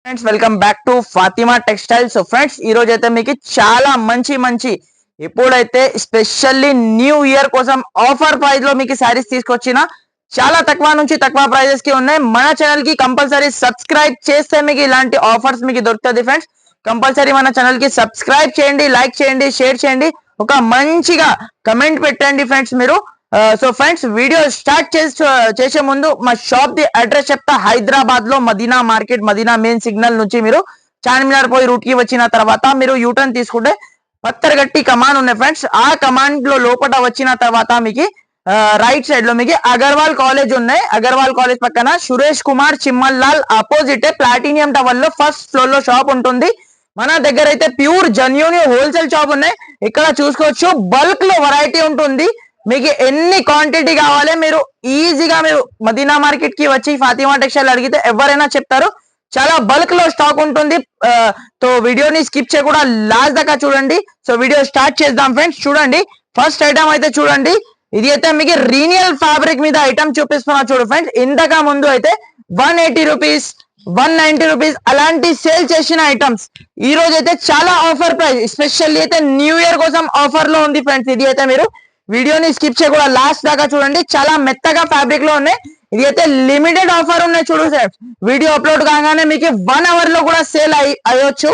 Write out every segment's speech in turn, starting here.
Friends welcome back to Fatima textile. So friends ఈ రోజు అయితే మీకు చాలా మంచి ఎప్పుడైతే స్పెషల్లీ న్యూ ఇయర్ కోసం ఆఫర్ ప్రైస్ లో మీకు శారీస్ తీసుకొచ్చిన చాలా తక్కువ నుంచి తక్కువ ప్రైజెస్ కి ఉన్నాయి. మన ఛానల్ కి కంపల్సరీ సబ్స్క్రైబ్ చేస్తే మీకు ఇలాంటి ఆఫర్స్ మీకు దొరుకుతుంది. ఫ్రెండ్స్ కంపల్సరీ మన ఛానల్ కి సబ్స్క్రైబ్ చేయండి, లైక్ చేయండి, షేర్ చేయండి, ఒక మంచిగా కమెంట్ పెట్టండి ఫ్రెండ్స్ మీరు. సో ఫ్రెండ్స్ వీడియో స్టార్ట్ చేసే ముందు మా షాప్ ది అడ్రస్ చెప్తా. హైదరాబాద్ లో Madina market, Madina main signal నుంచి మీరు చార్మినార్ పోయి రూట్ కి వచ్చిన తర్వాత మీరు యూటర్న్ తీసుకుంటే పత్తరగట్టి కమాండ్ ఉన్నాయి ఫ్రెండ్స్. ఆ కమాండ్ లో లోపల వచ్చిన తర్వాత మీకు రైట్ సైడ్ లో మీకు అగర్వాల్ కాలేజ్ ఉన్నాయి. అగర్వాల్ కాలేజ్ పక్కన Suresh Kumar Chimmal Lal opposite platinum tower లో ఫస్ట్ ఫ్లోర్ లో షాప్ ఉంటుంది. మన దగ్గర అయితే ప్యూర్ జెన్యూన్ హోల్సేల్ షాప్ ఉన్నాయి. ఇక్కడ చూసుకోవచ్చు బల్క్ లో వెరైటీ ఉంటుంది. మీకు ఎన్ని క్వాంటిటీ కావాలి మీరు ఈజీగా మీరు మదీనా మార్కెట్ కి వచ్చి ఫాతిమా టెక్స్టైల్ అడిగితే ఎవరైనా చెప్తారు. చాలా బల్క్ లో స్టాక్ ఉంటుంది. సో వీడియోని స్కిప్ చేయకుండా లాస్ట్ దాకా చూడండి. సో వీడియో స్టార్ట్ చేద్దాం ఫ్రెండ్స్. చూడండి ఫస్ట్ ఐటమ్ అయితే చూడండి. ఇది అయితే మీకు రీనియల్ ఫ్యాబ్రిక్ మీద ఐటమ్ చూపిస్తున్నా చూడు ఫ్రెండ్స్. ఇంతగా ముందు అయితే 180 రూపీస్ 190 రూపీస్ అలాంటి సేల్ చేసిన ఐటమ్స్ ఈ రోజు అయితే చాలా ఆఫర్ ప్రైస్, ఎస్పెషల్లీ అయితే న్యూ ఇయర్ కోసం ఆఫర్ లో ఉంది ఫ్రెండ్స్. ఇది అయితే మీరు వీడియోని స్కిప్ చేయకుండా లాస్ట్ దాకా చూడండి. చాలా మెత్తగా ఫ్యాబ్రిక్ లో ఉన్నాయి. ఇది అయితే లిమిటెడ్ ఆఫర్ ఉన్నాయి చూడు సార్. వీడియో అప్లోడ్ కాగానే మీకు 1 అవర్ లో కూడా సేల్ అయ్యొచ్చు.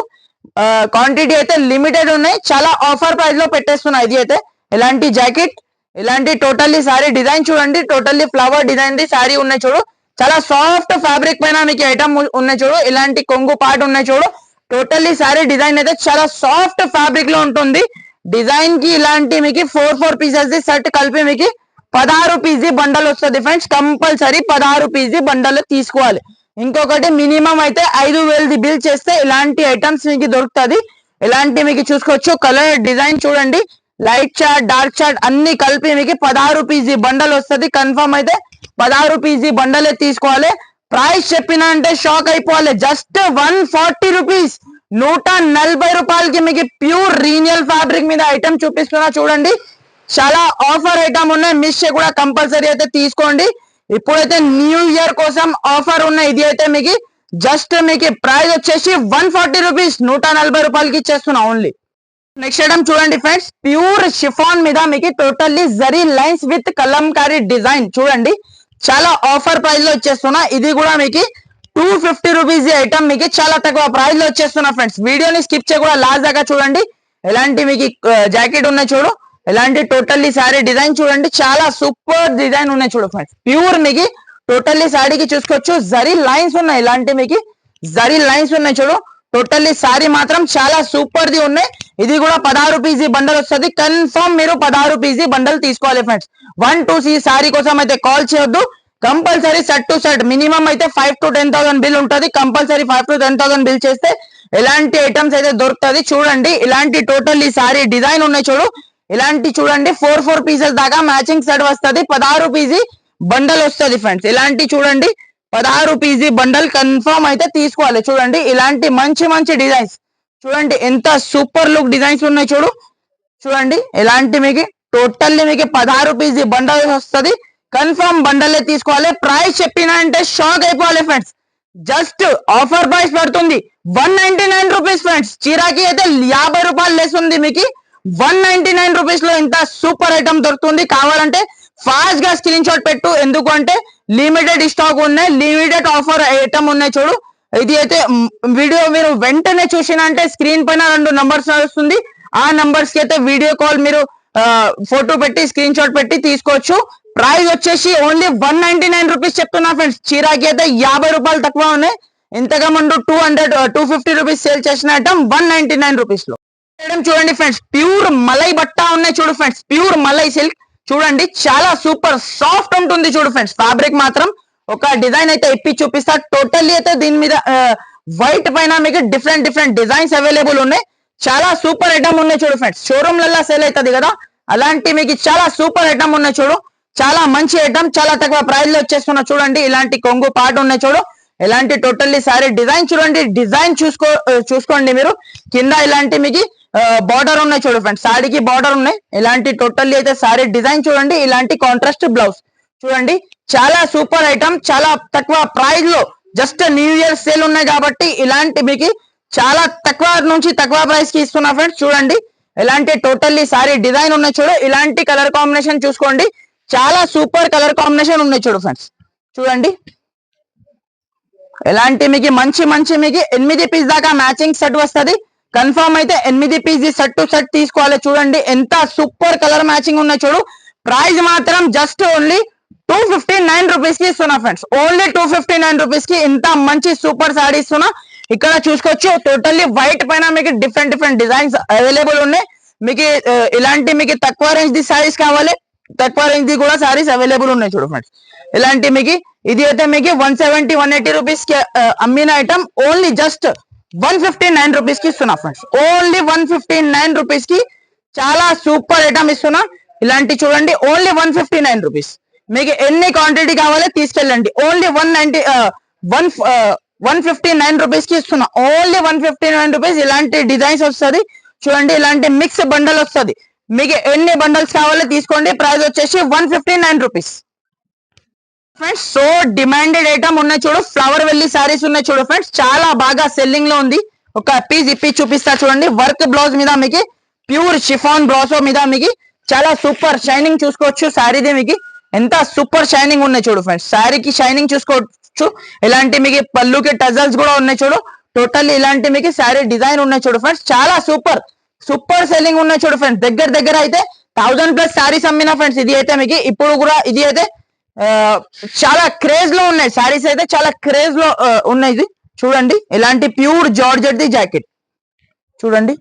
క్వాంటిటీ అయితే లిమిటెడ్ ఉన్నాయి. చాలా ఆఫర్ ప్రైస్ లో పెట్టేస్తున్నాయి. ఇది అయితే ఇలాంటి జాకెట్, ఇలాంటి టోటల్లీ సారీ డిజైన్ చూడండి. Totally flower design the sorry ఉన్నాయి చూడు. చాలా సాఫ్ట్ ఫ్యాబ్రిక్ పైన మీకు ఐటమ్ ఉన్నాయి చూడు. ఇలాంటి కొంగు పార్ట్ ఉన్నాయి చూడు. టోటల్లీ సారీ డిజైన్ అయితే చాలా సాఫ్ట్ ఫ్యాబ్రిక్ లో ఉంటుంది. డిజైన్ కి ఇలాంటి మీకు 4 పీసెస్ ది సెట్ కలిపి మీకు 16 పీసీ బండల్ వస్తుంది ఫ్రెండ్స్. కంపల్సరీ 16 పీసీ బండల్ తీసుకోవాలి. ఇంకొకటి మినిమం అయితే 5,000 బిల్ చేస్తే ఇలాంటి ఐటమ్స్ మీకు దొరుకుతుంది. ఇలాంటి మీకు చూసుకోవచ్చు. కలర్ డిజైన్ చూడండి, లైట్ చార్ట్, డార్క్ చార్ట్ అన్ని కలిపి మీకు 16 పీసీ బండల్ వస్తుంది. కన్ఫర్మ్ అయితే 16 పీసీ బండలే తీసుకోవాలి. ప్రైస్ చెప్పిన అంటే షాక్ అయిపోవాలి. జస్ట్ 140 రూపీస్, 140 రూపాయలకి మీకు ప్యూర్ రీనియల్ ఫ్యాబ్రిక్ మీద ఐటమ్ చూపిస్తున్నా చూడండి. చాలా ఆఫర్ ఐటమ్ ఉన్నాయి. మిస్ కూడా కంపల్సరీ అయితే తీసుకోండి. ఇప్పుడైతే న్యూ ఇయర్ కోసం ఆఫర్ ఉన్నాయి. ఇది అయితే మీకు జస్ట్ మీకు ప్రైస్ వచ్చేసి 140 రూపీస్, 140 రూపాయలకి ఇచ్చేస్తున్నా ఓన్లీ. నెక్స్ట్ ఐటమ్ చూడండి ఫ్రెండ్స్. ప్యూర్ షిఫాన్ మీద మీకు totally zari lines with Kalamkari design చూడండి. చాలా ఆఫర్ ప్రైస్ లో వచ్చేస్తున్నా. ఇది కూడా మీకు 250 రూపీస్ ఐటమ్ మీకు చాలా తక్కువ ప్రైస్ లో వచ్చేస్తున్నా ఫ్రెండ్స్. వీడియోని స్కిప్ చేయకుండా లాస్ట్ దాకా చూడండి. ఎలాంటి మీకు జాకెట్ ఉన్నాయి చూడు. ఎలాంటి టోటల్లీ సారీ డిజైన్ చూడండి. చాలా సూపర్ డిజైన్ ఉన్నాయి చూడు ఫ్రెండ్స్. ప్యూర్ మీకు టోటల్లీ సారీకి చూసుకోవచ్చు. జరీ లైన్స్ ఉన్నాయి. ఇలాంటి మీకు జరీ లైన్స్ ఉన్నాయి చూడు. టోటల్లీ సారీ మాత్రం చాలా సూపర్ ది ఉన్నాయి. ఇది కూడా 16 పీసీ బండల్ వస్తుంది. కన్ఫర్మ్ మీరు 16 పీసీ బండల్ తీసుకోవాలి ఫ్రెండ్స్. 1-2 సారీ కోసం అయితే కాల్ చేయొద్దు. Compulsory set to set minimum అయితే 5 to 10,000 బిల్ ఉంటుంది. కంపల్సరీ 5 to 10,000 బిల్ చేస్తే ఇలాంటి ఐటమ్స్ అయితే దొరుకుతుంది. చూడండి ఇలాంటి టోటల్లీ సారీ డిజైన్ ఉన్నాయి చూడు. ఇలాంటి చూడండి 4 పీసెస్ దాకా మ్యాచింగ్ సెట్ వస్తుంది. 16 పీసీ బండల్ వస్తుంది ఫ్రెండ్స్. ఇలాంటి చూడండి 16 పీసీ బండల్ కన్ఫర్మ్ అయితే తీసుకోవాలి. చూడండి ఇలాంటి మంచి డిజైన్స్ చూడండి. ఎంత సూపర్ లుక్ డిజైన్స్ ఉన్నాయి చూడు. చూడండి ఇలాంటి మీకు టోటల్లీ మీకు 16 పీసీ బండల్ వస్తుంది. కన్ఫర్మ్ బండలే తీసుకోవాలి. ప్రైస్ చెప్పినా అంటే షాక్ అయిపోవాలి ఫ్రెండ్స్. జస్ట్ ఆఫర్ ప్రైస్ పడుతుంది 199 రూపీస్ ఫ్రెండ్స్. చీరాకి అయితే 50 రూపాయలు లెస్ ఉంది. మీకు 199 రూపీస్ లో ఇంత సూపర్ ఐటమ్ దొరుకుతుంది. కావాలంటే ఫాస్ట్ గా స్క్రీన్ షాట్ పెట్టు. ఎందుకు అంటే లిమిటెడ్ స్టాక్ ఉన్నాయి, లిమిటెడ్ ఆఫర్ ఐటమ్ ఉన్నాయి చూడు. ఇది అయితే వీడియో మీరు వెంటనే చూసిన అంటే స్క్రీన్ పైన 2 నంబర్స్ వస్తుంది. ఆ నంబర్స్ కి అయితే వీడియో కాల్ మీరు ఫోటో పెట్టి స్క్రీన్ షాట్ పెట్టి తీసుకోవచ్చు. ప్రైస్ వచ్చేసి ఓన్లీ 199 రూపీస్ చెప్తున్నా ఫ్రెండ్స్. చీరాకి అయితే 50 రూపాయలు తక్కువ ఉన్నాయి. ఇంతగా ముందు 250 రూపీస్ సేల్ చేసిన ఐటమ్ 199 రూపీస్ లో చూడండి ఫ్రెండ్స్. ప్యూర్ మలై బట్ట ఉన్నాయి చూడు ఫ్రెండ్స్. ప్యూర్ మలై సిల్క్ చూడండి. చాలా సూపర్ సాఫ్ట్ ఉంటుంది చూడు ఫ్రెండ్స్. ఫ్యాబ్రిక్ మాత్రం ఒక డిజైన్ అయితే ఇప్పి చూపిస్తా. టోటల్లీ అయితే దీని మీద వైట్ పైన మీకు డిఫరెంట్ డిజైన్స్ అవైలబుల్ ఉన్నాయి. చాలా సూపర్ ఐటమ్ ఉన్నాయి చూడు ఫ్రెండ్స్. షోరూమ్ లలో సేల్ అవుతుంది కదా, అలాంటి మీకు చాలా సూపర్ ఐటమ్ ఉన్నాయి చూడు. చాలా మంచి ఐటమ్, చాలా తక్కువ ప్రైస్ లో వచ్చేస్తున్నా చూడండి. ఇలాంటి కొంగు పార్ట్ ఉన్నాయి చూడు. ఇలాంటి టోటల్లీ సారీ డిజైన్ చూడండి. డిజైన్ చూసుకోండి మీరు. కింద ఇలాంటి మీకు బార్డర్ ఉన్నాయి చూడు ఫ్రెండ్స్. సారీకి బార్డర్ ఉన్నాయి. ఇలాంటి టోటల్లీ అయితే సారీ డిజైన్ చూడండి. ఇలాంటి కాంట్రాస్ట్ బ్లౌజ్ చూడండి. చాలా సూపర్ ఐటమ్, చాలా తక్కువ ప్రైస్ లో జస్ట్ న్యూ ఇయర్ సేల్ ఉన్నాయి కాబట్టి ఇలాంటి మీకు చాలా తక్కువ నుంచి తక్కువ ప్రైస్ కి ఇస్తున్నా ఫ్రెండ్స్. చూడండి ఇలాంటి టోటల్లీ సారీ డిజైన్ ఉన్నాయి చూడు, ఇలాంటి కలర్ కాంబినేషన్ చూసుకోండి, చాలా సూపర్ కలర్ కాంబినేషన్ ఉన్నాయి చూడు ఫ్రెండ్స్. చూడండి ఇలాంటి మీకు మంచి మంచి మీకు 8 పీస్ దాకా మ్యాచింగ్ సెట్ వస్తుంది. కన్ఫర్మ్ అయితే 8 పీస్ సెట్ టు సెట్ తీసుకోవాలి. చూడండి ఎంత సూపర్ కలర్ మ్యాచింగ్ ఉన్నాయి చూడు. ప్రైస్ మాత్రం జస్ట్ ఓన్లీ 259 రూపీస్ కి ఇస్తున్నా ఫ్రెండ్స్. ఓన్లీ 259 రూపీస్ కి ఇంత మంచి సూపర్ సారీ ఇస్తున్నా. ఇక్కడ చూసుకోవచ్చు టోటల్లీ వైట్ పైన మీకు డిఫరెంట్ డిఫరెంట్ డిజైన్స్ అవైలబుల్ ఉన్నాయి. మీకు ఇలాంటి మీకు తక్కువ రేంజ్ ది సారీస్ కావాలి, తక్కువ రేంజ్ ది కూడా సారీస్ అవైలబుల్ ఉన్నాయి చూడు ఫ్రెండ్స్. ఇలాంటి మీకు ఇది అయితే మీకు 170 180 రూపీస్ కి అమ్మిన ఐటమ్ ఓన్లీ జస్ట్ 159 రూపీస్ కి ఇస్తున్నా ఫ్రెండ్స్. ఓన్లీ 159 రూపీస్ కి చాలా సూపర్ ఐటమ్ ఇస్తున్నా. ఇలాంటి చూడండి ఓన్లీ 159 రూపీస్. మీకు ఎన్ని క్వాంటిటీ కావాలో తీసుకెళ్ళండి. ఓన్లీ 159 రూపీస్ కి ఇస్తున్నా. Only 159 rupees. ఇలాంటి డిజైన్స్ వస్తుంది చూడండి, ఇలాంటి మిక్స్ బండల్ వస్తుంది. మీకు ఎన్ని బండల్స్ కావాలో తీసుకోండి. ప్రైస్ వచ్చేసి 159 rupees friends. So demanded item ఉన్నాయి చూడు, ఫ్లవర్ వెల్లి సారీస్ ఉన్నాయి చూడు ఫ్రెండ్స్, చాలా బాగా సెల్లింగ్ లో ఉంది. ఒక పీస్ ఇప్పి చూపిస్తా చూడండి. వర్క్ బ్లౌజ్ మీద మీకు ప్యూర్ షిఫాన్ బ్రాసో మీద మీకు చాలా సూపర్ షైనింగ్ చూసుకోవచ్చు. శారీది మీకు ఎంత సూపర్ షైనింగ్ ఉన్నాయి చూడు ఫ్రెండ్స్. శారీకి షైనింగ్ చూసుకోవచ్చు. ఇలాంటి మీకు పళ్ళుకి టజల్స్ కూడా ఉన్నాయి చూడు. టోటల్ ఇలాంటి మీకు శారీ డిజైన్ ఉన్నాయి చూడు ఫ్రెండ్స్. చాలా సూపర్ సూపర్ సెల్లింగ్ ఉన్నాయి చూడు ఫ్రెండ్స్. దగ్గర అయితే 1000+ శారీస్ అమ్మిన ఫ్రెండ్స్. ఇది అయితే మీకు ఇప్పుడు కూడా ఇది అయితే చాలా క్రేజ్ లో ఉన్నాయి శారీస్, అయితే చాలా క్రేజ్ లో ఉన్నాయి. ఇది చూడండి ఇలాంటి ప్యూర్ జార్జెట్ ది జాకెట్ చూడండి,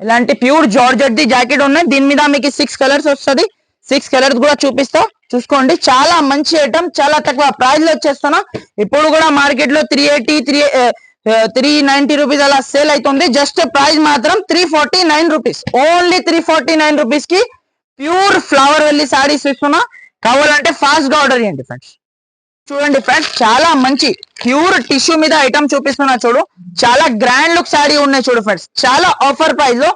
ఇలాంటి ప్యూర్ జార్జెట్ ది జాకెట్ ఉన్నాయి. దీని మీద మీకు 6 కలర్స్ వస్తుంది. 6 కలర్స్ కూడా చూపిస్తా చూసుకోండి. చాలా మంచి ఐటమ్, చాలా తక్కువ ప్రైస్ లో వచ్చేస్తున్నా. ఇప్పుడు కూడా మార్కెట్ లో 380 390 రూపీస్ అలా సేల్ అవుతుంది. జస్ట్ ప్రైస్ మాత్రం 349 రూపీస్. ఓన్లీ 349 రూపీస్ కి ప్యూర్ ఫ్లవర్ వెల్లి సారీస్ ఇస్తున్నా. కావాలంటే ఫాస్ట్ గా ఆర్డర్ చేయండి ఫ్రెండ్స్. చూడండి ఫ్రెండ్స్ చాలా మంచి ప్యూర్ టిష్యూ మీద ఐటమ్ చూపిస్తున్నా చూడు. చాలా గ్రాండ్ లుక్ సారీ ఉన్నాయి చూడు ఫ్రెండ్స్. చాలా ఆఫర్ ప్రైస్ లో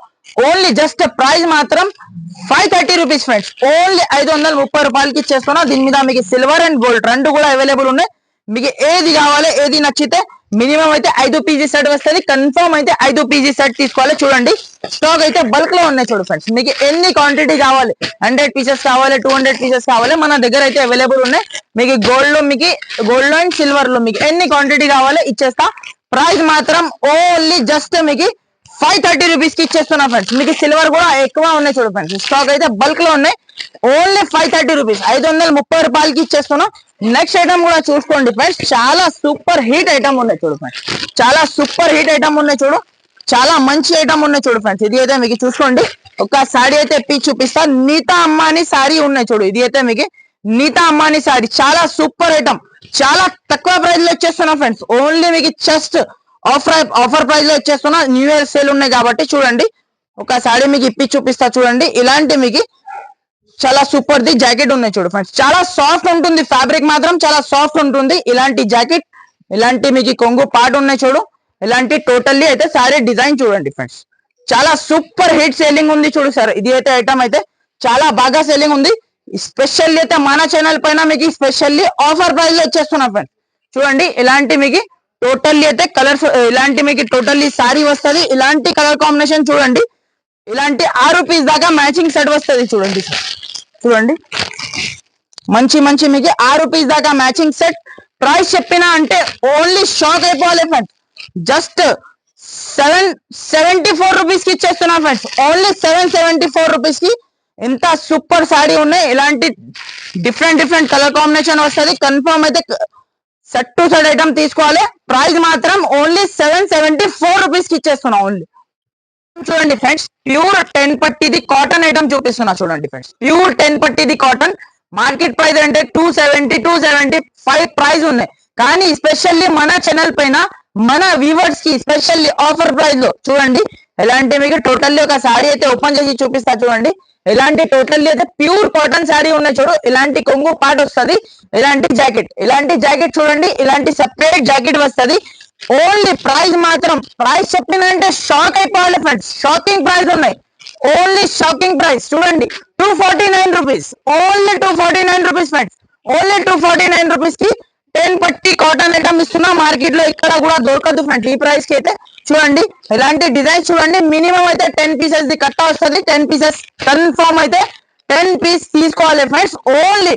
ఓన్లీ జస్ట్ ప్రైస్ మాత్రం 530 రూపీస్ ఫ్రెండ్స్. ఓన్లీ 530 రూపాయలకి ఇచ్చేస్తున్నా. దీని మీద మీకు సిల్వర్ అండ్ గోల్డ్ రెండు కూడా అవైలబుల్ ఉన్నాయి. మీకు ఏది కావాలి ఏది నచ్చితే మినిమం అయితే 5 పీజీ సెట్ వస్తుంది. కన్ఫర్మ్ అయితే 5 పీజీ సెట్ తీసుకోవాలి. చూడండి స్టాక్ అయితే బల్క్ లో ఉన్నాయి చూడు ఫ్రెండ్స్. మీకు ఎన్ని క్వాంటిటీ కావాలి, 100 పీసెస్ కావాలి, 200 పీసెస్ కావాలి, మన దగ్గర అయితే అవైలబుల్ ఉన్నాయి. మీకు గోల్డ్ లో మీకు గోల్డ్ అండ్ సిల్వర్ లో మీకు ఎన్ని క్వాంటిటీ కావాలి ఇచ్చేస్తా. ప్రైస్ మాత్రం ఓన్లీ జస్ట్ మీకు 530 రూపీస్ కి ఇచ్చేస్తున్నా ఫ్రెండ్స్. మీకు సిల్వర్ కూడా ఎక్కువ ఉన్నాయి చూడు ఫ్రెండ్స్. స్టాక్ అయితే బల్క్ లో ఉన్నాయి. ఓన్లీ 530 రూపీస్, 530 రూపాయలకి ఇచ్చేస్తున్నా. నెక్స్ట్ ఐటమ్ కూడా చూసుకోండి ఫ్రెండ్స్. చాలా సూపర్ హీట్ ఐటమ్ ఉన్నాయి చూడు ఫ్రెండ్స్. చాలా సూపర్ హీట్ ఐటమ్ ఉన్నాయి చూడు. చాలా మంచి ఐటమ్ ఉన్నాయి చూడు ఫ్రెండ్స్. ఇది అయితే మీకు చూసుకోండి. ఒక సారీ అయితే చూపిస్తా. నీతా అమ్మాని సారీ ఉన్నాయి చూడు. ఇది అయితే మీకు నీతా అమ్మాని సారీ. చాలా సూపర్ ఐటమ్, చాలా తక్కువ ప్రైస్ లో వచ్చేస్తున్నా ఫ్రెండ్స్. ఓన్లీ మీకు జస్ట్ ఆఫర్ ప్రైస్ లో వచ్చేస్తున్నా. న్యూ ఇయర్ సేల్ ఉన్నాయి కాబట్టి చూడండి. ఒక సారీ మీకు ఇప్పి చూపిస్తా చూడండి. ఇలాంటి మీకు చాలా సూపర్ ది జాకెట్ ఉన్నాయి చూడు ఫ్రెండ్స్. చాలా సాఫ్ట్ ఉంటుంది, ఫ్యాబ్రిక్ మాత్రం చాలా సాఫ్ట్ ఉంటుంది. ఇలాంటి జాకెట్, ఇలాంటి మీకు కొంగు పార్ట్ ఉన్నాయి చూడు. ఇలాంటి టోటల్లీ అయితే సారీ డిజైన్ చూడండి ఫ్రెండ్స్. చాలా సూపర్ హిట్ సేలింగ్ ఉంది చూడు సార్. ఇది అయితే ఐటమ్ అయితే చాలా బాగా సేలింగ్ ఉంది. స్పెషల్లీ అయితే మన ఛానల్ పైన మీకు స్పెషల్లీ ఆఫర్ ప్రైస్ లో వచ్చేస్తున్నా ఫ్రెండ్స్. చూడండి ఇలాంటి మీకు టోటల్లీ అయితే కలర్స్, ఇలాంటి మీకు టోటల్లీ సారీ వస్తుంది. ఇలాంటి కలర్ కాంబినేషన్ చూడండి. ఇలాంటి 6 పీస్ దాకా మ్యాచింగ్ సెట్ వస్తుంది చూడండి సార్. చూడండి మంచి మంచి మీకు 6 పీస్ దాకా మ్యాచింగ్ సెట్. ప్రైస్ చెప్పినా అంటే ఓన్లీ షాక్ అయిపోవాలి ఫ్రెండ్స్. జస్ట్ 774 రూపీస్ కి ఇచ్చేస్తున్నా ఫ్రెండ్స్. ఓన్లీ 774 రూపీస్ కి ఎంత సూపర్ సారీ ఉన్నాయి. ఇలాంటి డిఫరెంట్ కలర్ కాంబినేషన్ వస్తుంది. కన్ఫర్మ్ అయితే సెట్ టు సెట్ ఐటమ్ తీసుకోవాలి. ప్రైస్ మాత్రం ఓన్లీ 774 రూపీస్ కి ఇచ్చేస్తున్నా. ఓన్లీ చూడండి ఫ్రెండ్స్. ప్యూర్ 10 పట్టిది కాటన్ ఐటమ్ చూపిస్తున్నా చూడండి ఫ్రెండ్స్. ప్యూర్ 10 పట్టిది కాటన్. మార్కెట్ ప్రైస్ అంటే 270 275 ప్రైస్ ఉన్నాయి. కానీ స్పెషల్లీ మన ఛానల్ పైన మన వ్యూవర్స్ కి స్పెషల్లీ ఆఫర్ ప్రైస్ లో చూడండి. ఇలాంటి మీకు టోటల్లీ ఒక సారీ అయితే ఓపెన్ చేసి చూపిస్తా చూడండి. ఇలాంటి టోటల్లీ అయితే ప్యూర్ కాటన్ సారీ ఉన్నాయి చూడు. ఇలాంటి కొంగు పార్ట్ వస్తుంది. ఇలాంటి జాకెట్ చూడండి. ఇలాంటి సెపరేట్ జాకెట్ వస్తుంది. ఓన్లీ ప్రైస్ మాత్రం ప్రైస్ చెప్పినంటే షాక్ అయిపోవాలి ఫ్రెండ్స్. షాకింగ్ ప్రైస్ ఉన్నాయి. ఓన్లీ షాకింగ్ ప్రైస్ చూడండి. 249 rupees. Only 249 rupees friends. Only 249 rupees కి 10 పట్టి కాటన్ ఐటమ్ ఇస్తున్నా. మార్కెట్ లో ఇక్కడ కూడా దొరకదు ఫ్రెండ్స్ ఈ ప్రైస్ కి అయితే. చూడండి ఇలాంటి డిజైన్ చూడండి. మినిమం అయితే 10 పీసెస్ ది కట్ట వస్తుంది. 10 పీసెస్ కన్ఫర్మ్ అయితే 10 పీస్ తీసుకోవాలి ఫ్రెండ్స్. ఓన్లీ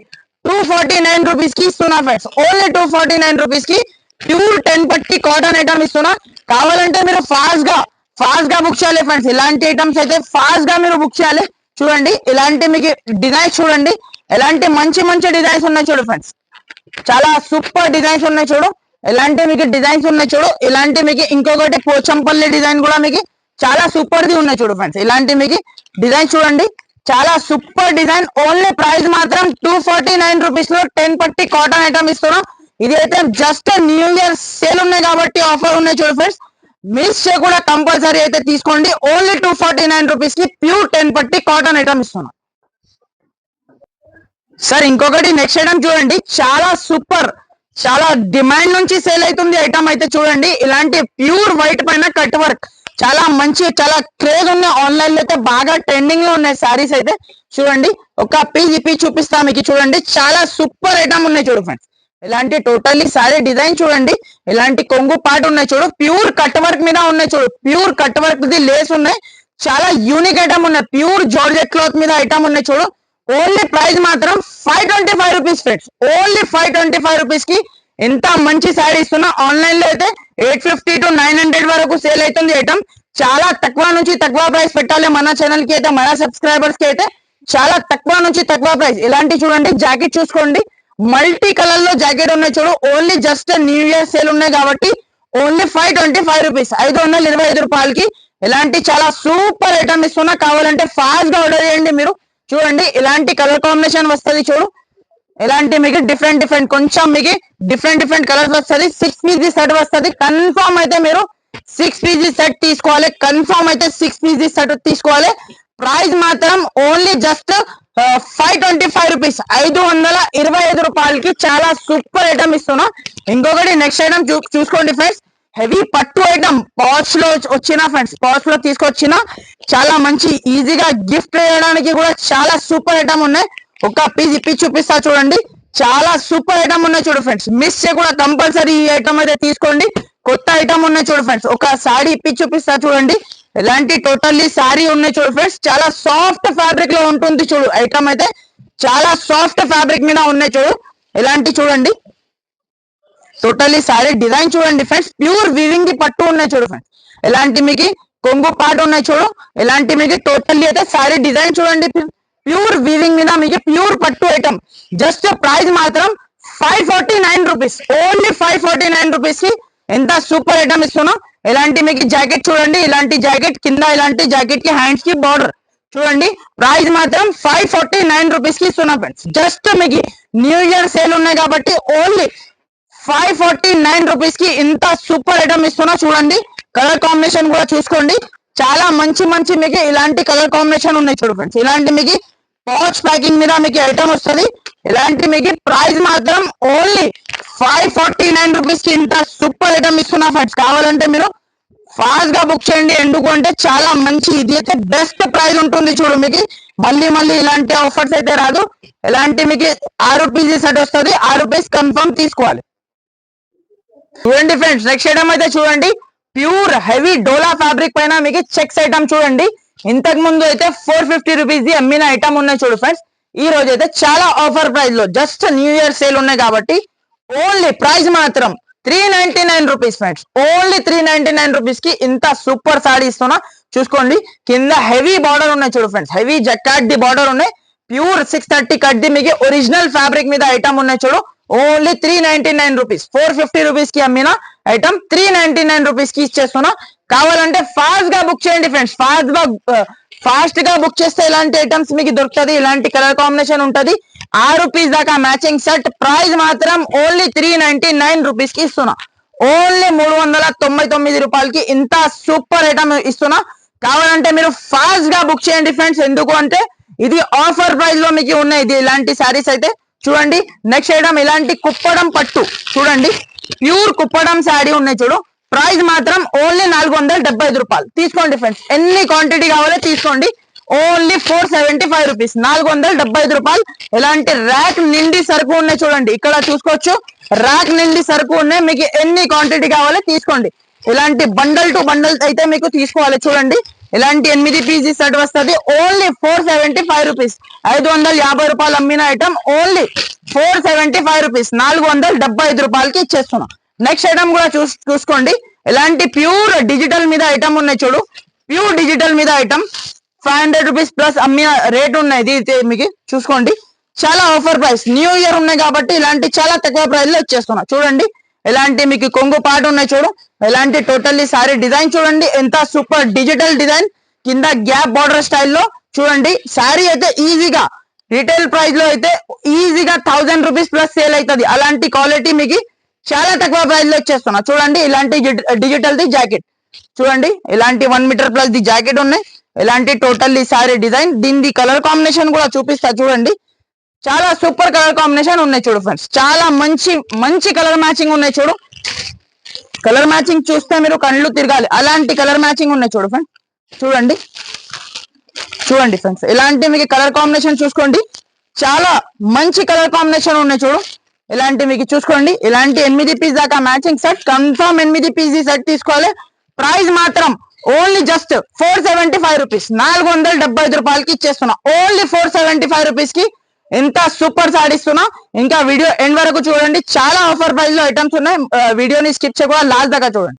249 రూపీస్ కి ఇస్తున్నా ఫ్రెండ్స్. ఓన్లీ 249 రూపీస్ కి ప్యూర్ 10 పట్టి కాటన్ ఐటమ్ ఇస్తున్నా. కావాలంటే మీరు ఫాస్ట్ గా బుక్ చేయాలి ఫ్రెండ్స్. ఇలాంటి ఐటమ్స్ అయితే ఫాస్ట్ గా మీరు బుక్ చేయాలి. చూడండి ఇలాంటి మీకు డిజైన్స్ చూడండి. ఎలాంటి మంచి మంచి డిజైన్స్ ఉన్నాయి చూడు ఫ్రెండ్స్. చాలా సూపర్ డిజైన్స్ ఉన్నాయి చూడు. ఇలాంటి మీకు డిజైన్స్ ఉన్నాయి చూడు. ఇలాంటి మీకు ఇంకొకటి పోచంపల్లి డిజైన్ కూడా మీకు చాలా సూపర్ ది ఉన్నాయి చూడు ఫ్రెండ్స్. ఇలాంటి మీకు డిజైన్ చూడండి. చాలా సూపర్ డిజైన్. ఓన్లీ ప్రైస్ మాత్రం 249 రూపీస్ లో 10 పట్టి కాటన్ ఐటమ్ ఇస్తున్నాం. ఇది అయితే జస్ట్ న్యూ ఇయర్ సేల్ ఉన్నాయి కాబట్టి ఆఫర్ ఉన్నాయి చూడు ఫ్రెండ్స్. మిస్ చేయకుండా కంపల్సరీ అయితే తీసుకోండి. ఓన్లీ 249 రూపీస్ కి ప్యూర్ 10 పట్టి కాటన్ ఐటమ్ ఇస్తున్నాం. సార్ ఇంకొకటి నెక్స్ట్ ఐటమ్ చూడండి. చాలా సూపర్, చాలా డిమాండ్ నుంచి సేల్ అవుతుంది ఐటమ్ అయితే చూడండి. ఇలాంటి ప్యూర్ వైట్ పైన కట్ వర్క్ చాలా మంచి, చాలా క్రేజ్ ఉన్నాయి. ఆన్లైన్ లో అయితే బాగా ట్రెండింగ్ లో ఉన్నాయి శారీస్ అయితే చూడండి. ఒక పీస్ ఇప్పి చూపిస్తా మీకు చూడండి. చాలా సూపర్ ఐటమ్ ఉన్నాయి చూడు ఫ్రెండ్స్. ఇలాంటి టోటల్లీ సారీ డిజైన్ చూడండి. ఇలాంటి కొంగు పాటు ఉన్నాయి చూడు. ప్యూర్ కట్ వర్క్ మీద ఉన్నాయి చూడు. Pure cut work the lace ఉన్నాయి. చాలా యూనిక్ ఐటమ్ ఉన్నాయి. ప్యూర్ జార్జెట్ క్లాత్ మీద ఐటమ్ ఉన్నాయి చూడు. ఓన్లీ ప్రైస్ మాత్రం 525 రూపీస్ ఫ్రెండ్స్. ఓన్లీ 525 రూపీస్ కి ఎంత మంచి శారీ ఇస్తున్నా. ఆన్లైన్ లో అయితే 850 to 900 వరకు సేల్ అవుతుంది ఐటమ్. చాలా తక్కువ నుంచి తక్కువ ప్రైస్ పెట్టాలి మన ఛానల్ కి అయితే, మన సబ్స్క్రైబర్స్ కి అయితే చాలా తక్కువ నుంచి తక్కువ ప్రైస్. ఇలాంటి చూడండి జాకెట్ చూసుకోండి. మల్టీ కలర్ లో జాకెట్ ఉన్నాయి చూడు. Only just new year sale ఉన్నాయి కాబట్టి ఓన్లీ 525 రూపీస్, 525 రూపాయలకి ఇలాంటి చాలా సూపర్ ఐటమ్ ఇస్తున్నా. కావాలంటే ఫాస్ట్ గా ఆర్డర్ చేయండి మీరు. చూడండి ఇలాంటి కలర్ కాంబినేషన్ వస్తుంది చూడు. ఇలాంటి మీకు డిఫరెంట్ కొంచెం మీకు డిఫరెంట్ కలర్స్ వస్తుంది. 6 పీస్ సెట్ వస్తుంది. కన్ఫర్మ్ అయితే మీరు 6 పీస్ సెట్ తీసుకోవాలి. కన్ఫర్మ్ అయితే 6 పీస్ సెట్ తీసుకోవాలి. ప్రైస్ మాత్రం ఓన్లీ జస్ట్ 525 రూపీస్, 525 రూపాయలకి చాలా సూపర్ ఐటమ్ ఇస్తున్నా. ఇంకొకటి నెక్స్ట్ ఐటమ్ చూసుకోండి ఫ్రెండ్స్. హెవీ పట్టు ఐటమ్ పాచ్ లో వచ్చిన ఫ్రెండ్స్. పాచ్ లో తీసుకొచ్చిన చాలా మంచి ఈజీగా గిఫ్ట్ చేయడానికి కూడా చాలా సూపర్ ఐటమ్ ఉన్నాయి. ఒక పీస్ ఇప్పి చూపిస్తా చూడండి. చాలా సూపర్ ఐటమ్ ఉన్నాయి చూడు ఫ్రెండ్స్. మిస్ చేయకుండా కంపల్సరీ ఈ ఐటమ్ అయితే తీసుకోండి. కొత్త ఐటమ్ ఉన్నాయి చూడు ఫ్రెండ్స్. ఒక సారీ ఇప్పి చూపిస్తా చూడండి. ఇలాంటి టోటల్లీ సారీ ఉన్నాయి చూడు ఫ్రెండ్స్. చాలా సాఫ్ట్ ఫ్యాబ్రిక్ లో ఉంటుంది చూడు. ఐటమ్ అయితే చాలా సాఫ్ట్ ఫ్యాబ్రిక్ మీద ఉన్నాయి చూడు. ఇలాంటి చూడండి టోటల్లీ సారీ డిజైన్ చూడండి ఫ్రెండ్స్. ప్యూర్ వీవింగ్ కి పట్టు ఉన్నాయి చూడు ఫ్రెండ్స్. ఇలాంటి మీకు కొంగు పాటు ఉన్నాయి చూడు. ఇలాంటి మీకు టోటల్లీ అయితే సారీ డిజైన్ చూడండి. ప్యూర్ వీవింగ్ మీద మీకు ప్యూర్ పట్టు ఐటమ్. జస్ట్ ప్రైస్ మాత్రం 549 రూపీస్. ఓన్లీ 549 రూపీస్ కి ఎంత సూపర్ ఐటమ్ ఇస్తున్నాం. ఇలాంటి మీకు జాకెట్ చూడండి. ఇలాంటి జాకెట్ కింద ఇలాంటి జాకెట్ కి హ్యాండ్స్ కి బార్డర్ చూడండి. ప్రైస్ మాత్రం 549 రూపీస్ కి ఇస్తున్నాం ఫ్రెండ్స్. జస్ట్ మీకు న్యూ ఇయర్ సేల్ ఉన్నాయి కాబట్టి ఓన్లీ 549 రూపీస్ కి ఇంత సూపర్ ఐటమ్ ఇస్తున్నా. చూడండి కలర్ కాంబినేషన్ కూడా చూసుకోండి. చాలా మంచి మీకు ఇలాంటి కలర్ కాంబినేషన్ ఉన్నాయి చూడు ఫ్రెండ్స్. ఇలాంటి మీకు పౌచ్ ప్యాకింగ్ మీద మీకు ఐటమ్ వస్తుంది. ఇలాంటి మీకు ప్రైస్ మాత్రం ఓన్లీ 549 రూపీస్ కి ఇంత సూపర్ ఐటమ్ ఇస్తున్నా ఫ్రెండ్స్. కావాలంటే మీరు ఫాస్ట్ గా బుక్ చేయండి. ఎందుకంటే చాలా మంచి, ఇది అయితే బెస్ట్ ప్రైస్ ఉంటుంది చూడు. మీకు మళ్ళీ ఇలాంటి ఆఫర్స్ అయితే రాదు. ఇలాంటి మీకు 6 పీస్ సెట్ వస్తుంది. 6 పీస్ కన్ఫర్మ్ తీసుకోవాలి. చూడండి ఫ్రెండ్స్ నెక్స్ట్ ఐటమ్ అయితే చూడండి. ప్యూర్ హెవీ డోలా ఫ్యాబ్రిక్ పైన మీకు చెక్స్ ఐటమ్ చూడండి. ఇంతకు ముందు అయితే 450 రూపీస్ ది అమ్మిన ఐటమ్ ఉన్నాయి చూడు ఫ్రెండ్స్. ఈ రోజు అయితే చాలా ఆఫర్ ప్రైస్ లో జస్ట్ న్యూ ఇయర్ సేల్ ఉన్నాయి కాబట్టి ఓన్లీ ప్రైస్ మాత్రం 399 రూపీస్ ఫ్రెండ్స్. ఓన్లీ 399 రూపీస్ కి ఇంత సూపర్ సారీ ఇస్తున్నా. చూసుకోండి కింద హెవీ బార్డర్ ఉన్నాయి చూడు ఫ్రెండ్స్. హెవీ జకాట్ ది బార్డర్ ఉన్నాయి. ప్యూర్ 630 కట్ ది మీకు ఒరిజినల్ ఫ్యాబ్రిక్ మీద ఐటమ్ ఉన్నాయి చూడు. Only 399 rupees. 450 రూపీస్ కి అమ్మిన ఐటమ్ 399 రూపీస్ కి ఇచ్చేస్తున్నా. కావాలంటే ఫాస్ట్ గా బుక్ చేయండి ఫ్రెండ్స్. ఫాస్ట్ గా బుక్ చేస్తే ఇలాంటి ఐటమ్స్ మీకు దొరుకుతుంది. ఇలాంటి కలర్ కాంబినేషన్ ఉంటది. 6 పీస్ దాకా మ్యాచింగ్ సెట్. ప్రైస్ మాత్రం ఓన్లీ 399 రూపీస్ కి ఇస్తున్నా. ఓన్లీ 399 రూపాయలకి ఇంత సూపర్ ఐటమ్ ఇస్తున్నా. కావాలంటే మీరు ఫాస్ట్ గా బుక్ చేయండి ఫ్రెండ్స్. ఎందుకు అంటే ఇది ఆఫర్ ప్రైస్ లో మీకు ఉన్నాయి. ఇది ఇలాంటి సారీస్ అయితే చూడండి. నెక్స్ట్ ఐటమ్ ఇలాంటి కుప్పడం పట్టు చూడండి. ప్యూర్ కుప్పడం శారీ ఉన్నాయి చూడు. ప్రైస్ మాత్రం ఓన్లీ 475 రూపాయలు. తీసుకోండి ఫ్రెండ్స్. ఎన్ని క్వాంటిటీ కావాలో తీసుకోండి. ఓన్లీ 475 రూపీస్, 475 రూపాయలు. ఇలాంటి ర్యాక్ నిండి సరుకు ఉన్నాయి చూడండి, ఇక్కడ చూసుకోవచ్చు. ర్యాక్ నిండి సరుకు ఉన్నాయి, మీకు ఎన్ని క్వాంటిటీ కావాలో తీసుకోండి. ఇలాంటి బండల్ టు బండల్ అయితే మీకు తీసుకోవాలి చూడండి. ఇలాంటి 8 పీసీ సెట్ వస్తుంది, ఓన్లీ 475 రూపీస్. 550 రూపాయలు అమ్మిన ఐటమ్ ఓన్లీ 475 రూపీస్, 475 రూపాయలకి ఇచ్చేస్తున్నాం. నెక్స్ట్ ఐటమ్ కూడా చూసుకోండి. ఇలాంటి ప్యూర్ డిజిటల్ మీద ఐటమ్ ఉన్నాయి చూడు, ప్యూర్ డిజిటల్ మీద ఐటమ్ 500 రూపీస్ ప్లస్ అమ్మిన రేట్ ఉన్నాయి. ఇది మీకు చూసుకోండి, చాలా ఆఫర్ ప్రైస్. న్యూ ఇయర్ ఉన్నాయి కాబట్టి ఇలాంటి చాలా తక్కువ ప్రైస్ లో ఇచ్చేస్తున్నా చూడండి. ఇలాంటి మీకు కొంగు పార్ట్ ఉన్నాయి చూడు, ఇలాంటి టోటల్లీ సారీ డిజైన్ చూడండి, ఎంత సూపర్ డిజిటల్ డిజైన్, కింద గ్యాప్ బార్డర్ స్టైల్లో చూడండి. సారీ అయితే ఈజీగా రీటైల్ ప్రైస్ లో అయితే ఈజీగా 1000 రూపీస్ ప్లస్ సేల్ అవుతుంది. అలాంటి క్వాలిటీ మీకు చాలా తక్కువ ప్రైస్ లో ఇచ్చేస్తున్నా చూడండి. ఇలాంటి డిజిటల్ ది జాకెట్ చూడండి, ఇలాంటి 1 మీటర్ ప్లస్ ది జాకెట్ ఉన్నాయి. ఇలాంటి టోటల్లీ సారీ డిజైన్, దీని కలర్ కాంబినేషన్ కూడా చూపిస్తా చూడండి. చాలా సూపర్ కలర్ కాంబినేషన్ ఉన్నాయి చూడు ఫ్రెండ్స్, చాలా మంచి మంచి కలర్ మ్యాచింగ్ ఉన్నాయి చూడు. కలర్ మ్యాచింగ్ చూస్తే మీరు కళ్ళు తిరగాలి, అలాంటి కలర్ మ్యాచింగ్ ఉన్నాయి చూడు ఫ్రెండ్స్. చూడండి చూడండి ఫ్రెండ్స్, ఇలాంటి మీకు కలర్ కాంబినేషన్ చూసుకోండి, చాలా మంచి కలర్ కాంబినేషన్ ఉన్నాయి చూడు. ఇలాంటి మీకు చూసుకోండి, ఇలాంటి 8 పీస్ దాకా matching set confirm 8 PC set తీసుకోవాలి. ప్రైస్ మాత్రం ఓన్లీ జస్ట్ 475 రూపీస్, 475 రూపాయలకి ఇచ్చేస్తున్నా. ఓన్లీ 475 రూపీస్ కి ఎంత సూపర్ సారీ ఇస్తున్నా. ఇంకా వీడియో ఎండ్ వరకు చూడండి, చాలా ఆఫర్ ప్రైస్ లో ఐటమ్స్ ఉన్నాయి. వీడియోని స్కిప్ చేయకుండా లాస్ట్ దాకా చూడండి.